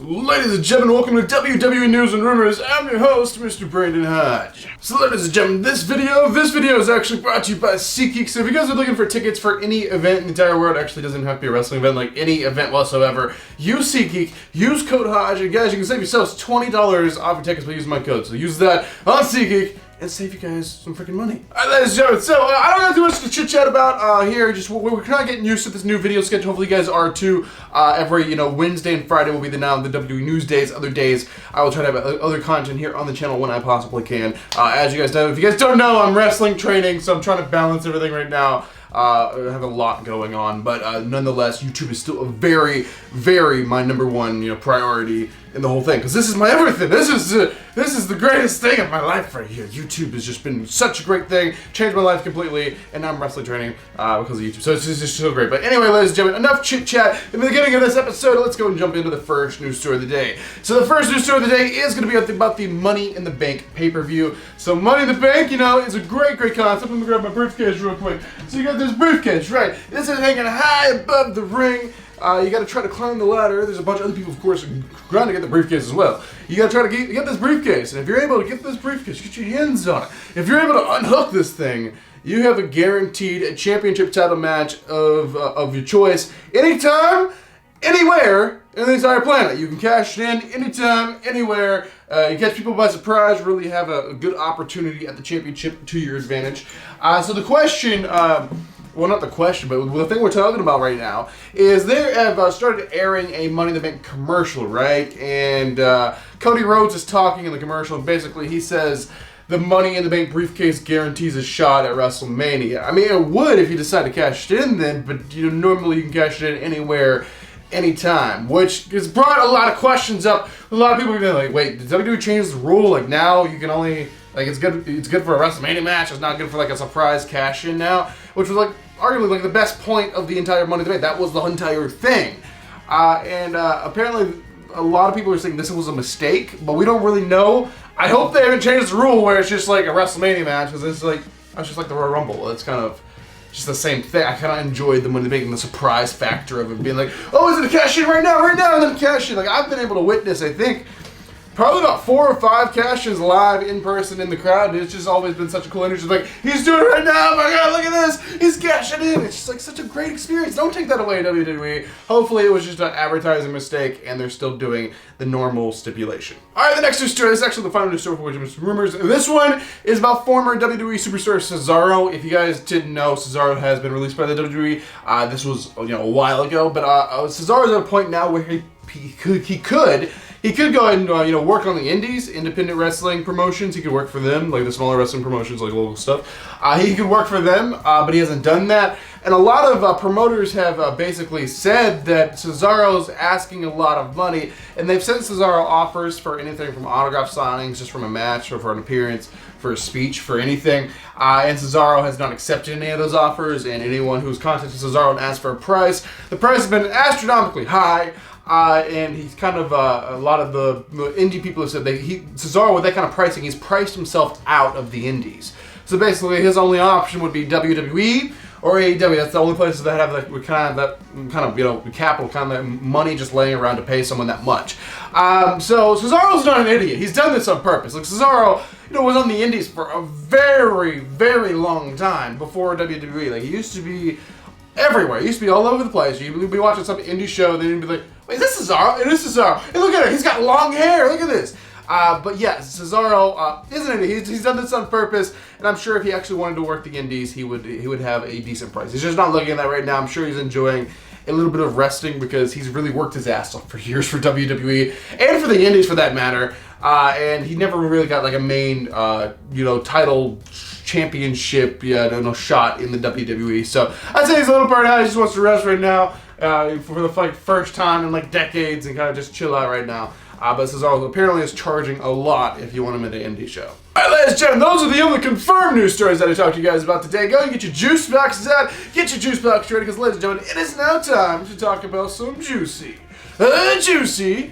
Ladies and gentlemen, welcome to WWE News and Rumors. I'm your host, Mr. Brandon Hodge. So ladies and gentlemen, this video is actually brought to you by SeatGeek. So if you guys are looking for tickets for any event in the entire world, actually doesn't have to be a wrestling event, like any event whatsoever, use SeatGeek, use code Hodge, and guys, you can save yourselves $20 off your tickets by using my code. So use that on SeatGeek and save you guys some freaking money. Alright, ladies and gentlemen, so I don't have too much to chit-chat about here. Just we're kind of getting used to this new video schedule. Hopefully you guys are too. Every Wednesday and Friday will be the WWE News days. Other days I will try to have other content here on the channel when I possibly can. As you guys know, if you guys don't know, I'm wrestling training, so I'm trying to balance everything right now. I have a lot going on, but nonetheless, YouTube is still a very, very my number one priority in the whole thing, because this is my everything. This is the greatest thing of my life right here. YouTube has just been such a great thing, changed my life completely, and now I'm wrestling training because of YouTube. So it's just so great. But anyway, ladies and gentlemen, enough chit chat in the beginning of this episode. Let's go and jump into the first news story of the day. So the first news story of the day is going to be about the Money in the Bank pay-per-view. So Money in the Bank, is a great concept. Let me grab my briefcase real quick. So you got this briefcase, right? This is hanging high above the ring. You got to try to climb the ladder. There's a bunch of other people, of course, trying to get the briefcase as well. You got to try to get this briefcase, and if you're able to get this briefcase, get your hands on it. If you're able to unhook this thing, you have a guaranteed championship title match of your choice, anytime, anywhere in the entire planet. You can cash it in anytime, anywhere. You catch people by surprise. Really have a good opportunity at the championship to your advantage. So the question. Well, not the question, but the thing we're talking about right now is they have started airing a Money in the Bank commercial, right? And Cody Rhodes is talking in the commercial, and basically he says the Money in the Bank briefcase guarantees a shot at WrestleMania. I mean, it would if you decide to cash it in then, but normally you can cash it in anywhere, anytime, which has brought a lot of questions up. A lot of people have been like, wait, did WWE change the rule? Like now you can only... it's good for a WrestleMania match. It's not good for a surprise cash in now, which was arguably the best point of the entire Money in the Bank. That was the entire thing, and apparently a lot of people are saying this was a mistake, but we don't really know. I hope they haven't changed the rule where it's just like a WrestleMania match, because it's just like the Royal Rumble. It's kind of just the same thing. I kind of enjoyed the Money in the Bank and the surprise factor of it being like, oh, is it a cash in right now, and then cash in. I've been able to witness, I think, probably about 4 or 5 cash-ins live in person in the crowd, and it's just always been such a cool energy. It's he's doing it right now, oh my god, look at this, he's cashing in. It's just such a great experience. Don't take that away, WWE. Hopefully it was just an advertising mistake, and they're still doing the normal stipulation. Alright, the next news story, this is actually the final news story for WWE's Rumors. This one is about former WWE superstar Cesaro. If you guys didn't know, Cesaro has been released by the WWE. This was a while ago, but Cesaro's at a point now where he could go ahead and work on the indies, independent wrestling promotions. He could work for them, like the smaller wrestling promotions, like local stuff. He could work for them, but he hasn't done that. And a lot of promoters have basically said that Cesaro's asking a lot of money, and they've sent Cesaro offers for anything from autograph signings, just from a match, or for an appearance, for a speech, for anything. And Cesaro has not accepted any of those offers, and anyone who's contacted Cesaro and asked for a price, the price has been astronomically high. And he's kind of, a lot of the indie people have said that Cesaro, with that kind of pricing, he's priced himself out of the indies. So basically his only option would be WWE or AEW. That's the only places that have that kind of capital, kind of money just laying around to pay someone that much. So Cesaro's not an idiot. He's done this on purpose. Cesaro, was on the indies for a very, very long time before WWE. He used to be everywhere. He used to be all over the place. You'd be watching some indie show, then you'd be like, wait, is this Cesaro? It is Cesaro. Hey, look at it. He's got long hair. Look at this. But yeah, Cesaro isn't it? He's done this on purpose, and I'm sure if he actually wanted to work the indies, he would have a decent price. He's just not looking at that right now. I'm sure he's enjoying a little bit of resting because he's really worked his ass off for years for WWE and for the indies for that matter. And he never really got a main title championship shot in the WWE. So I'd say he's a little burnt out. He just wants to rest right now for the first time in decades and kind of just chill out right now. But Cesaro apparently is charging a lot if you want him at an indie show. Alright, ladies and gentlemen, those are the only confirmed news stories that I talked to you guys about today. Go and get your juice boxes out, get your juice box ready, because ladies and gentlemen, it is now time to talk about some juicy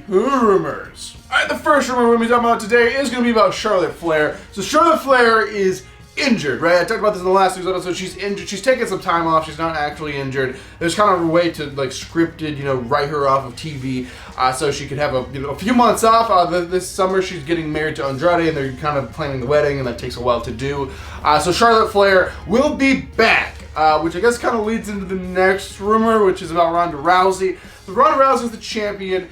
rumors. Alright, the first rumor we're going to be talking about today is going to be about Charlotte Flair. So Charlotte Flair is injured, right? I talked about this in the last news episode. She's injured. She's taking some time off. She's not actually injured. There's kind of a way to like scripted, write her off of TV, so she could have a few months off. This summer she's getting married to Andrade, and they're kind of planning the wedding, and that takes a while to do. So Charlotte Flair will be back, which I guess kind of leads into the next rumor, which is about Ronda Rousey. So Ronda Rousey is the champion.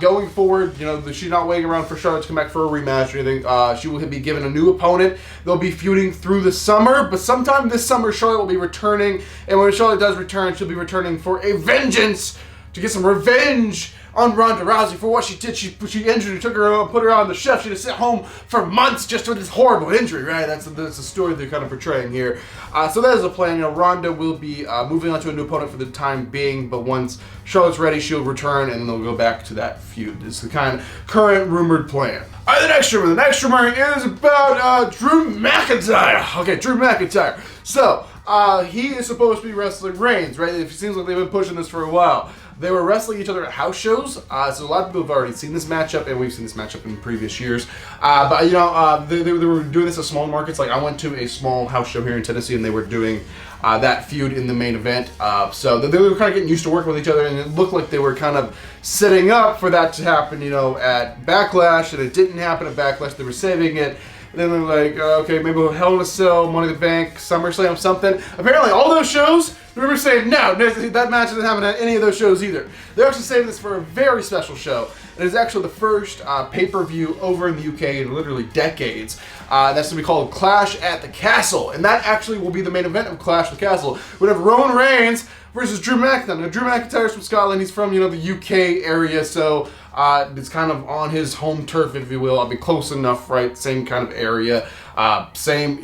Going forward, she's not waiting around for Charlotte to come back for a rematch or anything. She will be given a new opponent. They'll be feuding through the summer, but sometime this summer, Charlotte will be returning. And when Charlotte does return, she'll be returning for a vengeance, to get some revenge on Ronda Rousey for what she did. She injured her, put her on the shelf. She had to sit home for months just with this horrible injury, right? That's the story they're kind of portraying here. So that is the plan. Ronda will be moving on to a new opponent for the time being, but once Charlotte's ready, she'll return, and then they'll go back to that feud. It's the kind of current rumored plan. All right, the next rumor is about Drew McIntyre. Okay, Drew McIntyre. So, he is supposed to be wrestling Reigns, right? It seems like they've been pushing this for a while. They were wrestling each other at house shows, so a lot of people have already seen this matchup, and we've seen this matchup in previous years. But they were doing this at small markets. Like, I went to a small house show here in Tennessee, and they were doing that feud in the main event. So they were kind of getting used to working with each other, and it looked like they were kind of setting up for that to happen, at Backlash, and it didn't happen at Backlash. They were saving it. And then they're like, okay, maybe we'll Hell in a Cell, Money in the Bank, SummerSlam, something. Apparently, all those shows, they were saying, no, that match doesn't happen at any of those shows either. They're actually saving this for a very special show. It is actually the first pay-per-view over in the UK in literally decades. That's going to be called Clash at the Castle. And that actually will be the main event of Clash at the Castle. We have Roman Reigns versus Drew McIntyre. Now, Drew McIntyre's from Scotland. He's from, the UK area, so it's kind of on his home turf, if you will. I'll be close enough, right? Same kind of area. Same,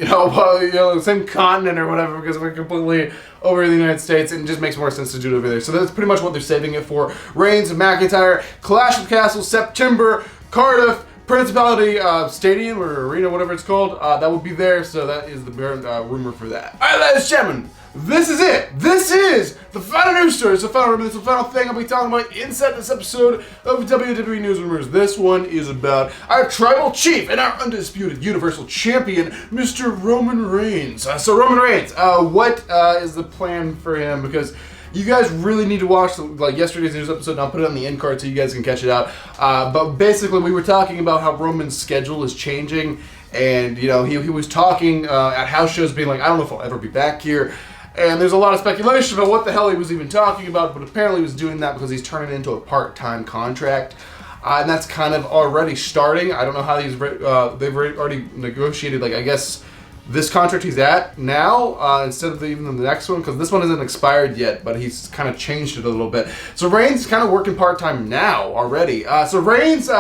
same continent or whatever, because we're completely over in the United States, and it just makes more sense to do it over there. So that's pretty much what they're saving it for. Reigns and McIntyre, Clash of the Castle, September, Cardiff, Principality Stadium or Arena, whatever it's called. That will be there, so that is the rumor for that. All right, ladies and gentlemen, this is it. This is the final news story. It's the final rumor. It's the final thing I'll be talking about inside this episode of WWE News and Rumors. This one is about our Tribal Chief and our undisputed Universal Champion, Mr. Roman Reigns. So Roman Reigns, what is the plan for him? Because you guys really need to watch yesterday's news episode, and I'll put it on the end card so you guys can catch it out. But basically, we were talking about how Roman's schedule is changing, and he was talking at house shows, being like, I don't know if I'll ever be back here. And there's a lot of speculation about what the hell he was even talking about, but apparently he was doing that because he's turning it into a part-time contract. And that's kind of already starting. I don't know how they've already negotiated, I guess, this contract he's at now instead of even the next one, because this one isn't expired yet, but he's kind of changed it a little bit. So Reigns is kind of working part-time now already. So Reigns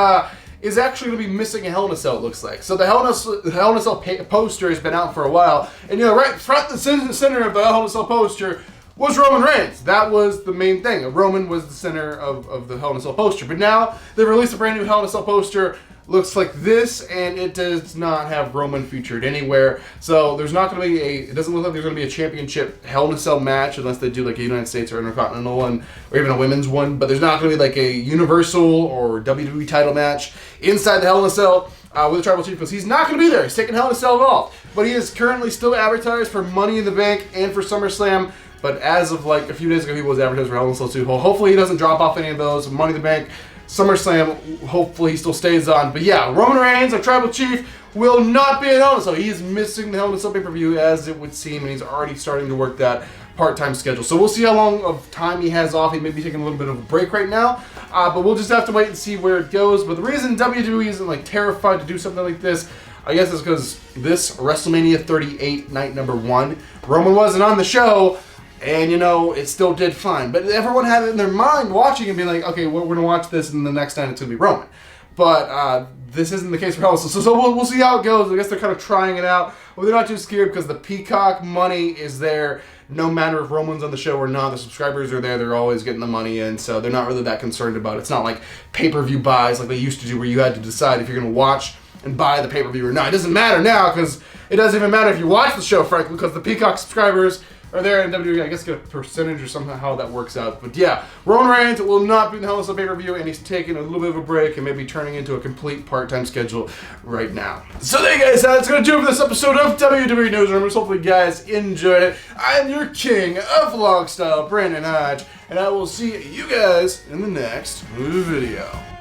is actually going to be missing a Hell in a Cell, it looks like. So the Hell in a Cell poster has been out for a while, and right front and center of the Hell in a Cell poster was Roman Reigns. That was the main thing. Roman was the center of the Hell in a Cell poster. But now they've released a brand new Hell in a Cell poster. Looks like this, and it does not have Roman featured anywhere. So there's not going to be it doesn't look like there's going to be a championship Hell in a Cell match unless they do a United States or Intercontinental one, or even a women's one. But there's not going to be a Universal or WWE title match inside the Hell in a Cell with the Tribal Chief, because he's not going to be there. He's taking Hell in a Cell off. But he is currently still advertised for Money in the Bank and for SummerSlam. But as of a few days ago, he was advertised for Hell in a Cell too. Hopefully he doesn't drop off any of those. Money in the Bank, SummerSlam, hopefully he still stays on. But yeah, Roman Reigns, our Tribal Chief, will not be in Hell in a Cell. He is missing the Hell in a Cell pay-per-view, as it would seem, and he's already starting to work that part-time schedule. So we'll see how long of time he has off. He may be taking a little bit of a break right now, but we'll just have to wait and see where it goes. But the reason WWE isn't terrified to do something like this, I guess, is because this WrestleMania 38 night number 1, Roman wasn't on the show. And, it still did fine. But everyone had it in their mind watching and being like, okay, we're going to watch this, and the next night it's going to be Roman. But this isn't the case for Hell in a Cell. So we'll see how it goes. I guess they're kind of trying it out. But they're not too scared because the Peacock money is there. No matter if Roman's on the show or not, the subscribers are there. They're always getting the money in. So they're not really that concerned about it. It's not like pay-per-view buys like they used to do, where you had to decide if you're going to watch and buy the pay-per-view or not. It doesn't matter now, because it doesn't even matter if you watch the show, frankly, because the Peacock subscribers are there in WWE. I guess get a percentage or somehow how that works out. But yeah, Roman Reigns will not be in the Hell in a Cell pay-per-view, and he's taking a little bit of a break and maybe turning into a complete part-time schedule right now. So there you guys, that's gonna do it for this episode of WWE News and Rumors. Hopefully you guys enjoyed it. I'm your king of vlog style, Brandon Hodge, and I will see you guys in the next video.